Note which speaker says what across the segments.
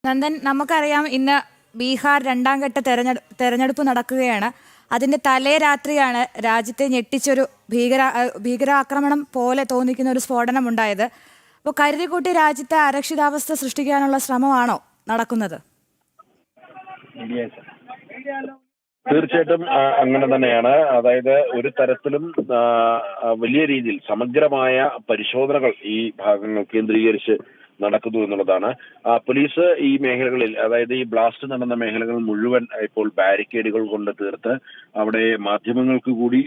Speaker 1: നന്ദൻ, നമുക്കറിയാം ഇന്ന് ബീഹാർ രണ്ടാം ഘട്ട തെരഞ്ഞെടുപ്പ് നടക്കുകയാണ്. അതിന്റെ തലേ രാത്രിയാണ് രാജ്യത്തെ ഞെട്ടിച്ചൊരു ഭീകരാക്രമണം പോലെ തോന്നിക്കുന്ന ഒരു സ്ഫോടനം ഉണ്ടായത്. അപ്പോൾ കരുതിക്കൂട്ടി രാജ്യത്തെ അരക്ഷിതാവസ്ഥ സൃഷ്ടിക്കാനുള്ള ശ്രമമാണോ നടക്കുന്നത്?
Speaker 2: തീർച്ചയായിട്ടും അങ്ങനെ തന്നെയാണ്. അതായത് ഒരു തരത്തിലും വലിയ രീതിയിൽ സമഗ്രമായ പരിശോധനകൾ ഈ ഭാഗങ്ങൾ കേന്ദ്രീകരിച്ച് നടക്കുന്നു എന്നുള്ളതാണ്. പോലീസ് ഈ മേഖലകളിൽ, അതായത് ഈ ബ്ലാസ്റ്റ് നടന്ന മേഖലകൾ മുഴുവൻ ഇപ്പോൾ ബാരിക്കേഡുകൾ കൊണ്ട് തീർത്ത് അവിടെ മാധ്യമങ്ങൾക്ക് കൂടി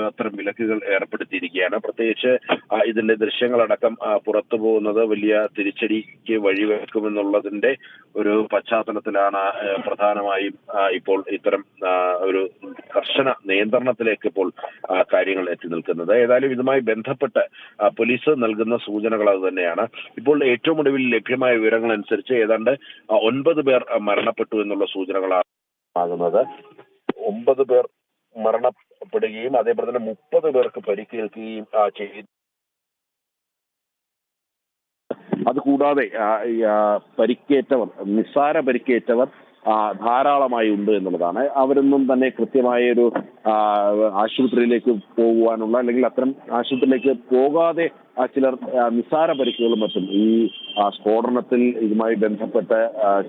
Speaker 2: അത്തരം വിലക്കുകൾ ഏർപ്പെടുത്തിയിരിക്കുകയാണ്. പ്രത്യേകിച്ച് ഇതിന്റെ ദൃശ്യങ്ങളടക്കം പുറത്തു പോകുന്നത് വലിയ തിരിച്ചടിക്ക് വഴിവെക്കുമെന്നുള്ളതിന്റെ ഒരു പശ്ചാത്തലത്തിലാണ് പ്രധാനമായും ഇപ്പോൾ ഇത്തരം ഒരു കർശന നിയന്ത്രണത്തിലേക്ക് ഇപ്പോൾ കാര്യങ്ങൾ എത്തി നിൽക്കുന്നത്. ഏതായാലും ഇതുമായി ബന്ധപ്പെട്ട് പോലീസ് നൽകുന്ന സൂചനകൾ അത് തന്നെയാണ്. ഇപ്പോൾ ഏറ്റവും ഒടുവിൽ ലഭ്യമായ വിവരങ്ങൾ അനുസരിച്ച് ഏതാണ്ട് 9 പേർ മരണപ്പെട്ടു എന്നുള്ള സൂചനകളാണ് ആകുന്നത്. 9 പേർ മരണപ്പെടുകയും അതേപോലെ തന്നെ 30 പേർക്ക് പരിക്കേൽക്കുകയും ചെയ്തു. അതുകൂടാതെ പരിക്കേറ്റവർ, നിസ്സാര പരിക്കേറ്റവർ ധാരാളമായി ഉണ്ട് എന്നുള്ളതാണ്. അവരൊന്നും തന്നെ കൃത്യമായ ഒരു ആശുപത്രിയിലേക്ക് പോകുവാനുള്ള, അല്ലെങ്കിൽ അത്തരം ആശുപത്രിയിലേക്ക് പോകാതെ ചിലർ നിസ്സാര പരിക്കുകളും മറ്റും ഈ സ്ഫോടനത്തിൽ ഇതുമായി ബന്ധപ്പെട്ട്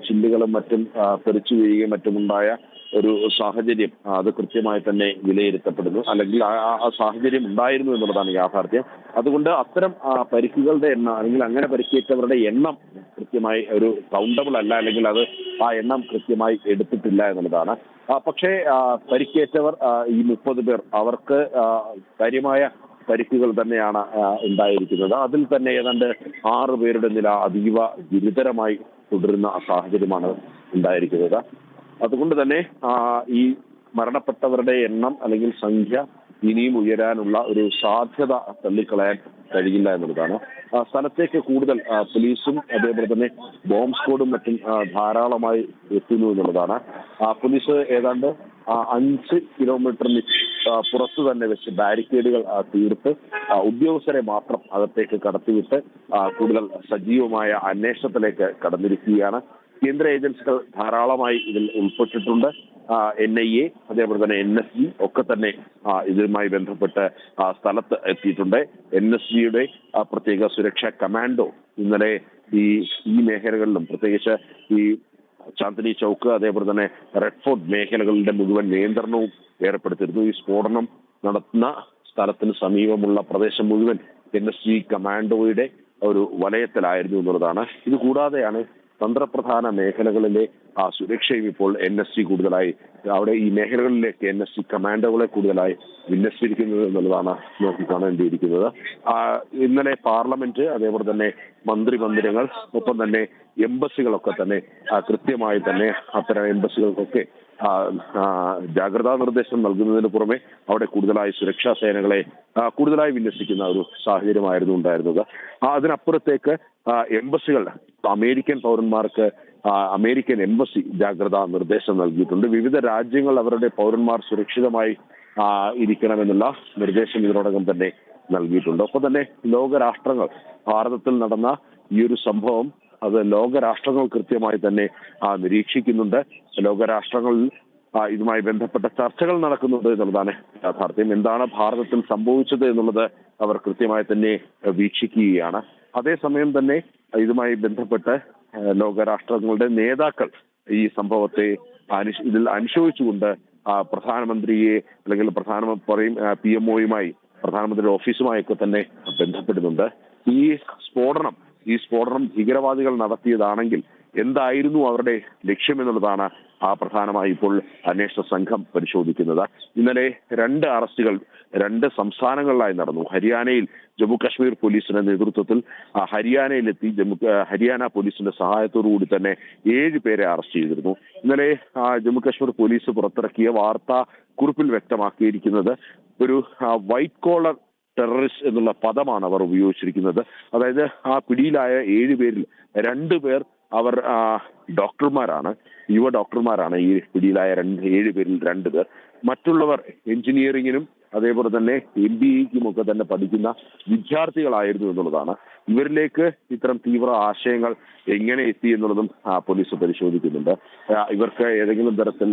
Speaker 2: ചില്ലുകളും മറ്റും തെറിച്ചു വീഴുകയും മറ്റുമുണ്ടായ ഒരു സാഹചര്യം അത് കൃത്യമായി തന്നെ വിലയിരുത്തപ്പെടുന്നു, അല്ലെങ്കിൽ ആ സാഹചര്യം ഉണ്ടായിരുന്നു എന്നുള്ളതാണ് യാഥാർത്ഥ്യം. അതുകൊണ്ട് അത്തരം പരിക്കുകളുടെ എണ്ണം, അല്ലെങ്കിൽ അങ്ങനെ പരിക്കേറ്റവരുടെ എണ്ണം കൃത്യമായി ഒരു കൗണ്ടബിൾ അല്ല, അല്ലെങ്കിൽ അത് ആ എണ്ണം കൃത്യമായി എടുത്തിട്ടില്ല എന്നുള്ളതാണ്. പക്ഷേ പരിക്കേറ്റവർ ഈ 30 പേർ, അവർക്ക് കാര്യമായ പരിക്കുകൾ തന്നെയാണ് ഉണ്ടായിരിക്കുന്നത്. അതിൽ തന്നെ ഏതാണ്ട് 6 പേരുടെ നില അതീവ ഗുരുതരമായി തുടരുന്ന സാഹചര്യമാണ് ഉണ്ടായിരിക്കുന്നത്. അതുകൊണ്ട് തന്നെ ഈ മരണപ്പെട്ടവരുടെ എണ്ണം അല്ലെങ്കിൽ സംഖ്യ ഇനിയും ഉയരാനുള്ള ഒരു സാധ്യത തള്ളിക്കളയാൻ കഴിയില്ല എന്നുള്ളതാണ്. സ്ഥലത്തേക്ക് കൂടുതൽ പോലീസും അതേപോലെ തന്നെ ബോംബ് സ്ക്വാഡും മറ്റും ധാരാളമായി എത്തുന്നു എന്നുള്ളതാണ്. പോലീസ് ഏതാണ്ട് 5 കിലോമീറ്ററിന് പുറത്തു തന്നെ വെച്ച് ബാരിക്കേഡുകൾ തീർത്ത് ഉദ്യോഗസ്ഥരെ മാത്രം അകത്തേക്ക് കടത്തിവിട്ട് കൂടുതൽ സജീവമായ അന്വേഷണത്തിലേക്ക് കടന്നിരിക്കുകയാണ്. കേന്ദ്ര ഏജൻസികൾ ധാരാളമായി ഇതിൽ ഉൾപ്പെട്ടിട്ടുണ്ട്. NIA അതേപോലെ തന്നെ NSG ഒക്കെ തന്നെ ഇതുമായി ബന്ധപ്പെട്ട് സ്ഥലത്ത് എത്തിയിട്ടുണ്ട്. NSGയുടെ പ്രത്യേക സുരക്ഷാ കമാൻഡോ ഇന്നലെ ഈ മേഖലകളിലും, പ്രത്യേകിച്ച് ഈ ചാന്ദിനി ചൗക്ക് അതേപോലെ തന്നെ റെഡ് ഫോർട്ട് മേഖലകളുടെ മുഴുവൻ നിയന്ത്രണവും ഏർപ്പെടുത്തിയിരുന്നു. ഈ സ്ഫോടനം നടത്തുന്ന സ്ഥലത്തിന് സമീപമുള്ള പ്രദേശം മുഴുവൻ NSG കമാൻഡോയുടെ ഒരു വലയത്തിലായിരുന്നു എന്നുള്ളതാണ്. ഇത് കൂടാതെയാണ് തന്ത്രപ്രധാന മേഖലകളിലെ സുരക്ഷയും ഇപ്പോൾ NSG കൂടുതലായി, അവിടെ ഈ മേഖലകളിലേക്ക് NSG കമാൻഡോകളെ കൂടുതലായി വിന്യസിച്ചിരിക്കുന്നത് എന്നുള്ളതാണ് നോക്കിക്കാണേണ്ടിയിരിക്കുന്നത്. ഇന്നലെ പാർലമെന്റ്, അതേപോലെ തന്നെ മന്ദിരങ്ങൾ, ഒപ്പം തന്നെ എംബസികളൊക്കെ തന്നെ കൃത്യമായി തന്നെ അത്തരം എംബസികൾക്കൊക്കെ ജാഗ്രതാ നിർദ്ദേശം നൽകുന്നതിന് പുറമെ അവിടെ കൂടുതലായി സുരക്ഷാ സേനകളെ കൂടുതലായി വിന്യസിക്കുന്ന ഒരു സാഹചര്യമായിരുന്നു ഉണ്ടായിരുന്നത്. അതിനപ്പുറത്തേക്ക് എംബസികൾ, അമേരിക്കൻ പൗരന്മാർക്ക് അമേരിക്കൻ എംബസി ജാഗ്രതാ നിർദ്ദേശം നൽകിയിട്ടുണ്ട്. വിവിധ രാജ്യങ്ങൾ അവരുടെ പൗരന്മാർ സുരക്ഷിതമായി ഇരിക്കണമെന്നുള്ള നിർദ്ദേശം ഇതിനോടകം തന്നെ നൽകിയിട്ടുണ്ട്. ഒപ്പം തന്നെ ലോകരാഷ്ട്രങ്ങൾ, ഭാരതത്തിൽ നടന്ന ഈ ഒരു സംഭവം അത് ലോകരാഷ്ട്രങ്ങൾ കൃത്യമായി തന്നെ നിരീക്ഷിക്കുന്നുണ്ട്. ലോകരാഷ്ട്രങ്ങളിൽ ഇതുമായി ബന്ധപ്പെട്ട ചർച്ചകൾ നടക്കുന്നുണ്ട് എന്നുള്ളതാണ് യാഥാർത്ഥ്യം. എന്താണ് ഭാരതത്തിൽ സംഭവിച്ചത് എന്നുള്ളത് അവർ കൃത്യമായി തന്നെ വീക്ഷിക്കുകയാണ്. അതേസമയം തന്നെ ഇതുമായി ബന്ധപ്പെട്ട് ലോകരാഷ്ട്രങ്ങളുടെ നേതാക്കൾ ഈ സംഭവത്തെ ഇതിൽ അനുശോചിച്ചുകൊണ്ട് പ്രധാനമന്ത്രിയെ, അല്ലെങ്കിൽ പ്രധാനമന്ത്രിയും PMOയുമായി, പ്രധാനമന്ത്രിയുടെ ഓഫീസുമായൊക്കെ തന്നെ ബന്ധപ്പെടുന്നുണ്ട്. ഈ സ്ഫോടനം ഭീകരവാദികൾ നടത്തിയതാണെങ്കിൽ എന്തായിരുന്നു അവരുടെ ലക്ഷ്യമെന്നുള്ളതാണ് പ്രധാനമായി ഇപ്പോൾ അന്വേഷണ സംഘം പരിശോധിക്കുന്നത്. ഇന്നലെ 2 അറസ്റ്റുകൾ 2 സംസ്ഥാനങ്ങളിലായി നടന്നു. ഹരിയാനയിൽ ജമ്മു കാശ്മീർ പോലീസിന്റെ നേതൃത്വത്തിൽ ഹരിയാനയിലെത്തി ഹരിയാന പോലീസിന്റെ സഹായത്തോടുകൂടി തന്നെ 7 പേരെ അറസ്റ്റ് ചെയ്തിരുന്നു. ഇന്നലെ ജമ്മു കാശ്മീർ പോലീസ് പുറത്തിറക്കിയ വാർത്താ കുറിപ്പിൽ വ്യക്തമാക്കിയിരിക്കുന്നത് ഒരു വൈറ്റ് കോളർ ടെററിസ്റ്റ് എന്നുള്ള പദമാണ് അവർ ഉപയോഗിച്ചിരിക്കുന്നത്. അതായത് പിടിയിലായ 7 പേരിൽ 2 പേർ അവർ ഡോക്ടർമാരാണ്, യുവ ഡോക്ടർമാരാണ്. ഈ പിടിയിലായ 7 പേരിൽ 2 പേർ. മറ്റുള്ളവർ എഞ്ചിനീയറിംഗിനും അതേപോലെ തന്നെ MBAയ്ക്കും ഒക്കെ തന്നെ പഠിക്കുന്ന വിദ്യാർത്ഥികളായിരുന്നു എന്നുള്ളതാണ്. ഇവരിലേക്ക് ഇത്തരം തീവ്ര ആശയങ്ങൾ എങ്ങനെ എത്തി എന്നുള്ളതും പോലീസ് പരിശോധിക്കുന്നുണ്ട്. ഇവർക്ക് ഏതെങ്കിലും തരത്തിൽ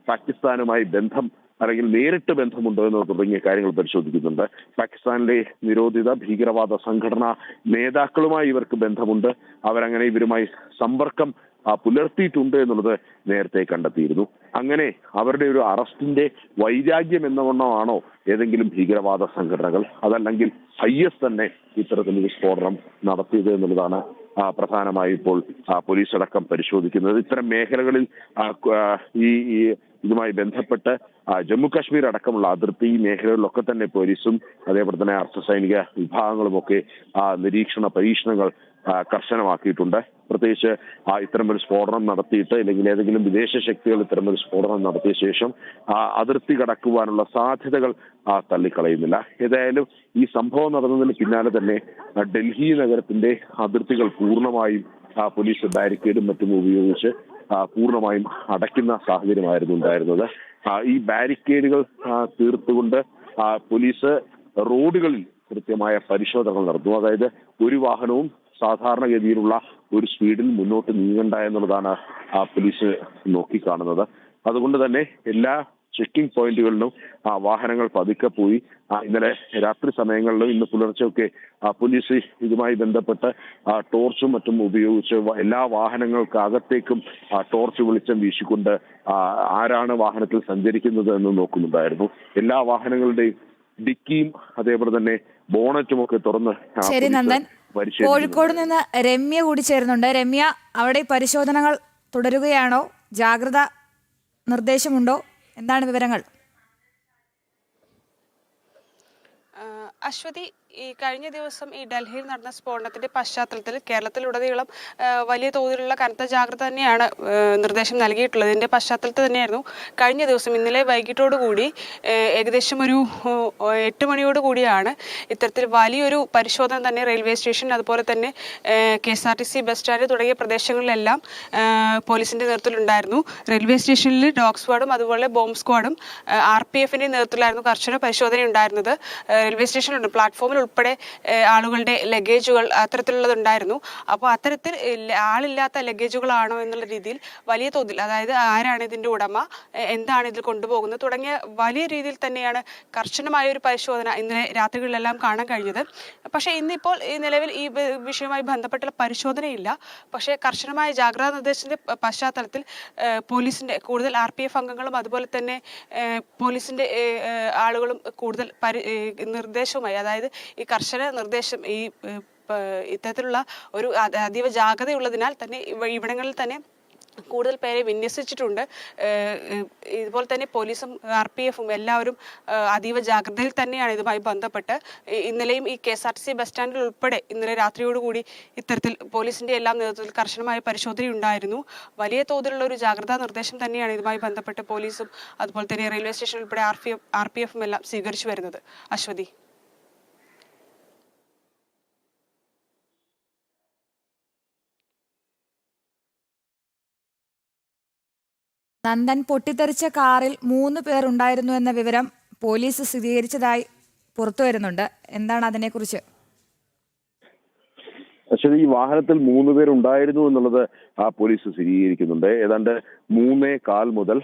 Speaker 2: പാകിസ്ഥാനുമായി ബന്ധം അല്ലെങ്കിൽ നേരിട്ട് ബന്ധമുണ്ടോ എന്ന് തുടങ്ങിയ കാര്യങ്ങൾ പരിശോധിക്കുന്നുണ്ട്. പാകിസ്ഥാനിലെ നിരോധിത ഭീകരവാദ സംഘടനാ നേതാക്കളുമായി ഇവർക്ക് ബന്ധമുണ്ട്. അവരങ്ങനെ ഇവരുമായി സമ്പർക്കം പുലർത്തിയിട്ടുണ്ട് എന്നുള്ളത് നേരത്തെ കണ്ടെത്തിയിരുന്നു. അങ്ങനെ അവരുടെ ഒരു അറസ്റ്റിന്റെ വൈരാഗ്യം എന്ന വണ്ണമാണോ ഏതെങ്കിലും ഭീകരവാദ സംഘടനകൾ, അതല്ലെങ്കിൽ IS തന്നെ ഇത്തരത്തിലൊരു സ്ഫോടനം നടത്തിയത് എന്നുള്ളതാണ് പ്രധാനമായി ഇപ്പോൾ പോലീസ് അടക്കം പരിശോധിക്കുന്നത്. ഇത്തരം മേഖലകളിൽ ഇതുമായി ബന്ധപ്പെട്ട് ജമ്മു കാശ്മീർ അടക്കമുള്ള അതിർത്തി മേഖലകളിലൊക്കെ തന്നെ പോലീസും അതേപോലെ തന്നെ അർദ്ധസൈനിക വിഭാഗങ്ങളുമൊക്കെ നിരീക്ഷണ പരീക്ഷണങ്ങൾ കർശനമാക്കിയിട്ടുണ്ട്. പ്രത്യേകിച്ച് ഇത്തരമൊരു സ്ഫോടനം നടത്തിയിട്ട് അല്ലെങ്കിൽ ഏതെങ്കിലും വിദേശ ശക്തികൾ ഇത്തരമൊരു സ്ഫോടനം നടത്തിയ ശേഷം അതിർത്തി കടക്കുവാനുള്ള സാധ്യതകൾ തള്ളിക്കളയുന്നില്ല. ഏതായാലും ഈ സംഭവം നടന്നതിന് പിന്നാലെ തന്നെ ഡൽഹി നഗരത്തിന്റെ അതിർത്തികൾ പൂർണ്ണമായും പോലീസ് ബാരിക്കേഡും മറ്റും ഉപയോഗിച്ച് പൂർണ്ണമായും അടയ്ക്കുന്ന സാഹചര്യമായിരുന്നു ഉണ്ടായിരുന്നത്. ഈ ബാരിക്കേഡുകൾ തീർത്തുകൊണ്ട് പോലീസ് റോഡുകളിൽ കൃത്യമായ പരിശോധനകൾ നടത്തുന്നു. അതായത് ഒരു വാഹനവും സാധാരണഗതിയിലുള്ള ഒരു സ്പീഡിൽ മുന്നോട്ട് നീങ്ങണ്ട എന്നുള്ളതാണ് പോലീസ് നോക്കിക്കാണുന്നത്. അതുകൊണ്ട് തന്നെ എല്ലാ ചെക്കിംഗ് പോയിന്റുകളിലും വാഹനങ്ങൾ പതുക്കെ പോയി. ഇന്നലെ രാത്രി സമയങ്ങളിലും ഇന്ന് പുലർച്ചെയൊക്കെ പോലീസ് ഇതുമായി ബന്ധപ്പെട്ട് ടോർച്ചും മറ്റും ഉപയോഗിച്ച് എല്ലാ വാഹനങ്ങൾക്കകത്തേക്കും ടോർച്ച് വെളിച്ചം വീശിക്കൊണ്ട് ആരാണ് വാഹനത്തിൽ സഞ്ചരിക്കുന്നത് എന്ന് നോക്കുന്നുണ്ടായിരുന്നു. എല്ലാ വാഹനങ്ങളുടെയും ഡിക്കിയും അതേപോലെ തന്നെ ബോണറ്റും ഒക്കെ തുറന്ന്
Speaker 1: ശരി നന്ദൻ, കോഴിക്കോട് നിന്ന് രമ്യ കൂടി ചേരുന്നുണ്ട്. രമ്യ, അവിടെ പരിശോധനകൾ തുടരുകയാണോ? ജാഗ്രത നിർദ്ദേശമുണ്ടോ? എന്താണ് വിവരങ്ങൾ?
Speaker 3: അശ്വതി, ഈ കഴിഞ്ഞ ദിവസം ഈ ഡൽഹിയിൽ നടന്ന സ്ഫോടനത്തിന്റെ പശ്ചാത്തലത്തിൽ കേരളത്തിലുടനീളം വലിയ തോതിലുള്ള കനത്ത ജാഗ്രത തന്നെയാണ് നിർദ്ദേശം നൽകിയിട്ടുള്ളത്. ഇതിന്റെ പശ്ചാത്തലത്തിൽ തന്നെയായിരുന്നു കഴിഞ്ഞ ദിവസം ഇന്നലെ വൈകിട്ടോടുകൂടി ഏകദേശം ഒരു 8 മണിയോടുകൂടിയാണ് ഇത്തരത്തിൽ വലിയൊരു പരിശോധന തന്നെ റെയിൽവേ സ്റ്റേഷൻ, അതുപോലെ തന്നെ KSRTC ബസ് സ്റ്റാൻഡ് തുടങ്ങിയ പ്രദേശങ്ങളിലെല്ലാം പോലീസിന്റെ നേതൃത്വത്തിലുണ്ടായിരുന്നു. റെയിൽവേ സ്റ്റേഷനിൽ ഡോഗ് സ്ക്വാഡും അതുപോലെ ബോംബ് സ്ക്വാഡും RPF നേതൃത്വത്തിലായിരുന്നു കർശന പരിശോധന ഉണ്ടായിരുന്നത്. റെയിൽവേ സ്റ്റേഷനിലുണ്ട് പ്ലാറ്റ്ഫോമിൽ ഉൾപ്പെടെ ആളുകളുടെ ലഗേജുകൾ അത്തരത്തിലുള്ളതുണ്ടായിരുന്നു. അപ്പോൾ അത്തരത്തിൽ ആളില്ലാത്ത ലഗേജുകളാണോ എന്നുള്ള രീതിയിൽ വലിയ തോതിൽ, അതായത് ആരാണ് ഇതിന്റെ ഉടമ, എന്താണ് ഇതിൽ കൊണ്ടുപോകുന്നത് തുടങ്ങിയ വലിയ രീതിയിൽ തന്നെയാണ് കർശനമായ ഒരു പരിശോധന ഇന്നലെ രാത്രികളിലെല്ലാം കാണാൻ കഴിഞ്ഞത്. പക്ഷേ ഇന്നിപ്പോൾ ഈ നിലവിൽ ഈ വിഷയവുമായി ബന്ധപ്പെട്ടുള്ള പരിശോധനയില്ല. പക്ഷേ കർശനമായ ജാഗ്രതാ നിർദ്ദേശത്തിന്റെ പശ്ചാത്തലത്തിൽ പോലീസിന്റെ കൂടുതൽ RPF അംഗങ്ങളും അതുപോലെ തന്നെ പോലീസിന്റെ ആളുകളും കൂടുതൽ നിർദ്ദേശവുമായി, അതായത് ഈ കർശന നിർദ്ദേശം ഈ ഇത്തരത്തിലുള്ള ഒരു അതീവ ജാഗ്രതയുള്ളതിനാൽ തന്നെ ഇവിടങ്ങളിൽ തന്നെ കൂടുതൽ പേരെ വിന്യസിച്ചിട്ടുണ്ട്. ഇതുപോലെ തന്നെ പോലീസും RPF എല്ലാവരും അതീവ ജാഗ്രതയിൽ തന്നെയാണ് ഇതുമായി ബന്ധപ്പെട്ട്. ഇന്നലെയും ഈ KSRTC ബസ് സ്റ്റാൻഡിൽ ഉൾപ്പെടെ ഇന്നലെ രാത്രിയോടുകൂടി ഇത്തരത്തിൽ പോലീസിന്റെ എല്ലാം നേതൃത്വത്തിൽ കർശനമായ പരിശോധനയുണ്ടായിരുന്നു. വലിയ തോതിലുള്ള ഒരു ജാഗ്രതാ നിർദ്ദേശം തന്നെയാണ് ഇതുമായി ബന്ധപ്പെട്ട് പോലീസും അതുപോലെ തന്നെ റെയിൽവേ സ്റ്റേഷൻ ഉൾപ്പെടെ RPF എല്ലാം സ്വീകരിച്ചു വരുന്നത്. അശ്വതി.
Speaker 1: നന്ദൻ, പൊട്ടിത്തെറിച്ച കാറിൽ 3 പേർ ഉണ്ടായിരുന്നു എന്ന വിവരം പോലീസ് സ്ഥിരീകരിച്ചതായി പുറത്തു വരുന്നുണ്ട്. എന്താണ് അതിനെക്കുറിച്ച്?
Speaker 2: പക്ഷേ ഈ വാഹനത്തിൽ 3 പേരുണ്ടായിരുന്നു എന്നുള്ളത് പോലീസ് സ്ഥിരീകരിക്കുന്നുണ്ട്. ഏതാണ്ട് 3:15 മുതൽ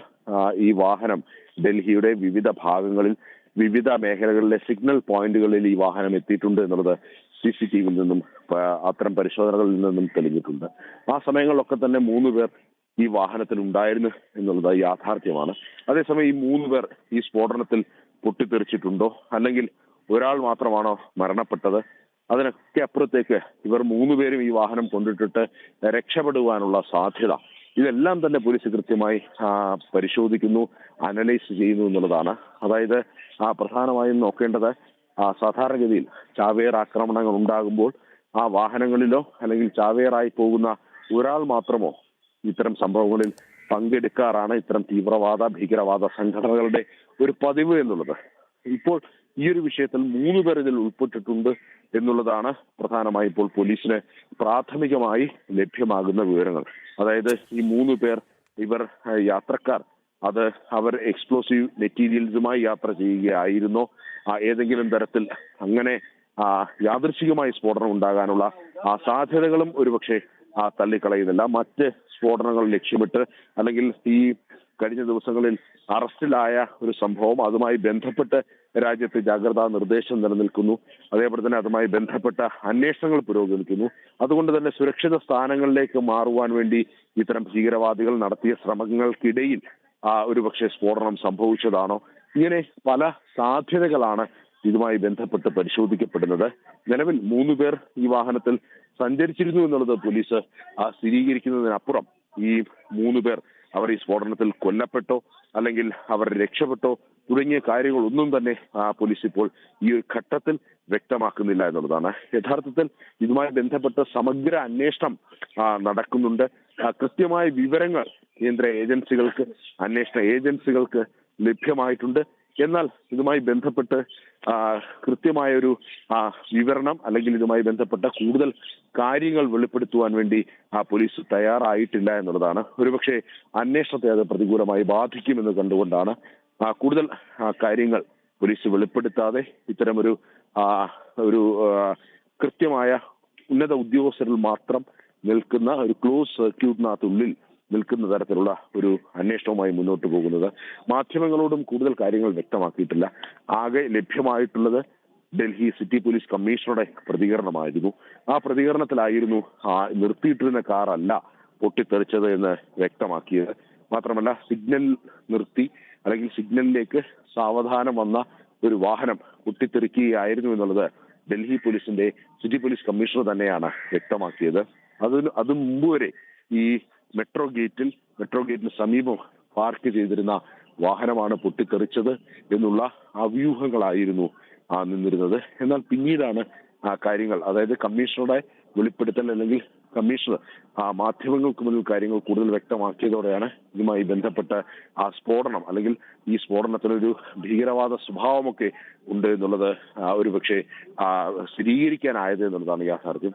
Speaker 2: ഈ വാഹനം ഡൽഹിയുടെ വിവിധ ഭാഗങ്ങളിൽ വിവിധ മേഖലകളിലെ സിഗ്നൽ പോയിന്റുകളിൽ ഈ വാഹനം എത്തിയിട്ടുണ്ട് എന്നുള്ളത് CCTVയിൽ നിന്നും അത്തരം പരിശോധനകളിൽ നിന്നും തെളിഞ്ഞിട്ടുണ്ട്. ആ സമയങ്ങളിലൊക്കെ തന്നെ 3 പേർ ഈ വാഹനത്തിൽ ഉണ്ടായിരുന്നു എന്നുള്ളത് യാഥാർത്ഥ്യമാണ്. അതേസമയം ഈ 3 പേർ ഈ സ്ഫോടനത്തിൽ പൊട്ടിത്തെറിച്ചിട്ടുണ്ടോ, അല്ലെങ്കിൽ ഒരാൾ മാത്രമാണോ മരണപ്പെട്ടത്, അതിനൊക്കെ അപ്പുറത്തേക്ക് ഇവർ 3 പേരും ഈ വാഹനം കൊണ്ടിട്ടിട്ട് രക്ഷപ്പെടുവാനുള്ള സാധ്യത, ഇതെല്ലാം തന്നെ പോലീസ് കൃത്യമായി പരിശോധിക്കുന്നു, അനലൈസ് ചെയ്യുന്നു എന്നുള്ളതാണ്. അതായത് പ്രധാനമായും നോക്കേണ്ടത് സാധാരണഗതിയിൽ ചാവേർ ആക്രമണങ്ങൾ ഉണ്ടാകുമ്പോൾ ആ വാഹനങ്ങളിലോ അല്ലെങ്കിൽ ചാവേറായി പോകുന്ന ഒരാൾ മാത്രമോ ഇത്തരം സംഭവങ്ങളിൽ പങ്കെടുക്കാറാണ് ഇത്തരം തീവ്രവാദ ഭീകരവാദ സംഘടനകളുടെ ഒരു പതിവ് എന്നുള്ളത്. ഇപ്പോൾ ഈ ഒരു വിഷയത്തിൽ 3 പേർ ഇതിൽ ഉൾപ്പെട്ടിട്ടുണ്ട് എന്നുള്ളതാണ് പ്രധാനമായി ഇപ്പോൾ പോലീസിന് പ്രാഥമികമായി ലഭ്യമാകുന്ന വിവരങ്ങൾ. അതായത് ഈ 3 പേർ, ഇവർ യാത്രക്കാർ, അത് അവർ എക്സ്പ്ലോസീവ് മെറ്റീരിയൽസുമായി യാത്ര ചെയ്യുകയായിരുന്നോ, ഏതെങ്കിലും തരത്തിൽ അങ്ങനെ യാദൃശ്ചികമായി സ്ഫോടനം ഉണ്ടാകാനുള്ള സാധ്യതകളും ഒരുപക്ഷെ തള്ളിക്കളയുന്നില്ല. മറ്റ് സ്ഫോടനങ്ങൾ ലക്ഷ്യമിട്ട് അല്ലെങ്കിൽ ഈ കഴിഞ്ഞ ദിവസങ്ങളിൽ അറസ്റ്റിലായ ഒരു സംഭവം, അതുമായി ബന്ധപ്പെട്ട് രാജ്യത്ത് ജാഗ്രതാ നിർദ്ദേശം നിലനിൽക്കുന്നു. അതേപോലെ തന്നെ അതുമായി ബന്ധപ്പെട്ട അന്വേഷണങ്ങൾ പുരോഗമിക്കുന്നു. അതുകൊണ്ട് തന്നെ സുരക്ഷിത സ്ഥാനങ്ങളിലേക്ക് മാറുവാൻ വേണ്ടി ഇത്തരം ഭീകരവാദികൾ നടത്തിയ ശ്രമങ്ങൾക്കിടയിൽ ഒരുപക്ഷെ സ്ഫോടനം സംഭവിച്ചതാണോ? ഇങ്ങനെ പല സാധ്യതകളാണ് ഇതുമായി ബന്ധപ്പെട്ട് പരിശോധിക്കപ്പെടുന്നത്. നിലവിൽ 3 പേർ ഈ വാഹനത്തിൽ സഞ്ചരിച്ചിരുന്നു എന്നുള്ളത് പോലീസ് സ്ഥിരീകരിക്കുന്നതിനപ്പുറം ഈ 3 പേർ അവർ ഈ സ്ഫോടനത്തിൽ കൊല്ലപ്പെട്ടോ അല്ലെങ്കിൽ അവർ രക്ഷപ്പെട്ടോ തുടങ്ങിയ കാര്യങ്ങളൊന്നും തന്നെ പോലീസ് ഇപ്പോൾ ഈ ഒരു ഘട്ടത്തിൽ വ്യക്തമാക്കുന്നില്ല എന്നുള്ളതാണ്. യഥാർത്ഥത്തിൽ ഇതുമായി ബന്ധപ്പെട്ട് സമഗ്ര അന്വേഷണം നടക്കുന്നുണ്ട്. കൃത്യമായ വിവരങ്ങൾ കേന്ദ്ര ഏജൻസികൾക്ക്, അന്വേഷണ ഏജൻസികൾക്ക് ലഭ്യമായിട്ടുണ്ട്. എന്നാൽ ഇതുമായി ബന്ധപ്പെട്ട് കൃത്യമായൊരു വിവരണം അല്ലെങ്കിൽ ഇതുമായി ബന്ധപ്പെട്ട കൂടുതൽ കാര്യങ്ങൾ വെളിപ്പെടുത്തുവാൻ വേണ്ടി പോലീസ് തയ്യാറായിട്ടില്ല എന്നുള്ളതാണ്. ഒരുപക്ഷെ അന്വേഷണത്തെ അത് പ്രതികൂലമായി ബാധിക്കുമെന്ന് കണ്ടുകൊണ്ടാണ് കൂടുതൽ കാര്യങ്ങൾ പോലീസ് വെളിപ്പെടുത്താതെ ഇത്തരമൊരു കൃത്യമായ ഉന്നത ഉദ്യോഗസ്ഥരിൽ മാത്രം നിൽക്കുന്ന ഒരു ക്ലോസ് സർക്യൂട്ടിനകത്തുള്ളിൽ നിൽക്കുന്ന തരത്തിലുള്ള ഒരു അന്വേഷണവുമായി മുന്നോട്ട് പോകുന്നത്. മാധ്യമങ്ങളോടും കൂടുതൽ കാര്യങ്ങൾ വ്യക്തമാക്കിയിട്ടില്ല. ആകെ ലഭ്യമായിട്ടുള്ളത് ഡൽഹി സിറ്റി പോലീസ് കമ്മീഷണറുടെ പ്രതികരണമായിരുന്നു. ആ പ്രതികരണത്തിലായിരുന്നു നിർത്തിയിട്ടിരുന്ന കാറല്ല പൊട്ടിത്തെറിച്ചത് എന്ന് വ്യക്തമാക്കിയത്. മാത്രമല്ല സിഗ്നൽ നിർത്തി അല്ലെങ്കിൽ സിഗ്നലിലേക്ക് സാവധാനം വന്ന ഒരു വാഹനം പൊട്ടിത്തെറിക്കുകയായിരുന്നു എന്നുള്ളത് ഡൽഹി പോലീസിന്റെ സിറ്റി പോലീസ് കമ്മീഷണർ തന്നെയാണ് വ്യക്തമാക്കിയത്. അത് മുമ്പ് വരെ ഈ മെട്രോ ഗേറ്റിന് സമീപം പാർക്ക് ചെയ്തിരുന്ന വാഹനമാണ് പൊട്ടിത്തെറിച്ചത് എന്നുള്ള അവ്യൂഹങ്ങളായിരുന്നു നിന്നിരുന്നത്. എന്നാൽ പിന്നീടാണ് കാര്യങ്ങൾ, അതായത് കമ്മീഷണറുടെ വെളിപ്പെടുത്തൽ അല്ലെങ്കിൽ കമ്മീഷണർ മാധ്യമങ്ങൾക്ക് മുന്നിൽ കാര്യങ്ങൾ കൂടുതൽ വ്യക്തമാക്കിയതോടെയാണ് ഇതുമായി ബന്ധപ്പെട്ട് സ്ഫോടനം അല്ലെങ്കിൽ ഈ സ്ഫോടനത്തിനൊരു ഭീകരവാദ സ്വഭാവമൊക്കെ ഉണ്ട് എന്നുള്ളത് ഒരുപക്ഷെ സ്ഥിരീകരിക്കാനായത് എന്നുള്ളതാണ് യാഥാർത്ഥ്യം.